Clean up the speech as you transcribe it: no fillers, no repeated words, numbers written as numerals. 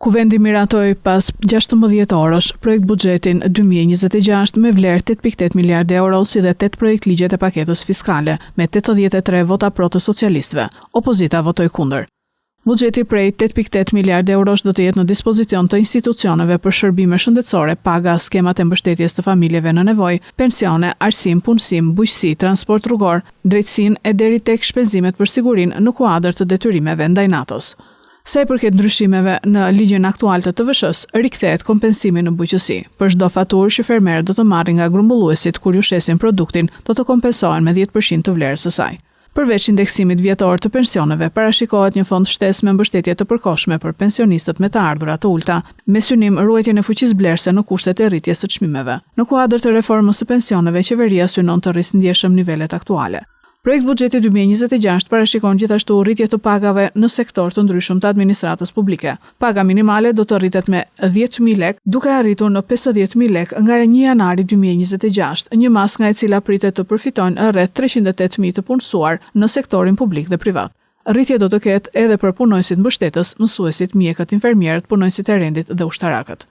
Kuvendi miratoi pas 16 orësh projekt buxhetin 2026 me vlerë 8.8 miliardë euro si dhe 8 projekt ligjet e paketës fiskale me 83 vota pro të socialistëve. Opozita votoi kundër. Buxheti prej 8.8 miliardë eurosh do të jetë në dispozicion të institucioneve për shërbime shëndetësore, paga, skemat e mbështetjes të familjeve në nevojë, pensione, arsim, punësim, bujqësi, transport rrugor, drejtësinë e deri tek shpenzimet për sigurinë në kuadër të detyrimeve ndaj NATO-s. Sa i përket ndryshimeve në ligjin aktual të TVSH-s, rikthehet kompensimi në bujqësi. Për çdo faturë që fermerët do të marrin nga grumbulluesit kur ju shesin produktin, do të kompensohen me 10% të vlerës së saj. Përveç indeksimit vjetor të pensioneve, parashikohet një fond shtesë me mbështetje të përkohshme për pensionistët me të ardhurat të ulta, me synim ruajtjen e fuqisë blerëse në kushtet e rritjes së çmimeve. Në kuadër të reformës së pensioneve, qeveria synon të rrisë ndjeshëm nivelet aktuale. Projekt buxheti 2026 parashikon gjithashtu rritje të pagave në sektor të ndryshëm të administratës publike. Paga minimale do të rritet me 10.000 lek, duke arritur në 50.000 lek nga 1 janari 2026, një masë nga e cila pritet të përfitojnë rreth 308.000 të punësuar në sektorin publik dhe privat. Rritje do të ketë edhe për punonjësit mbështetës, mësuesit, mjekët, infermierët, punonjësit e rendit dhe ushtarakët.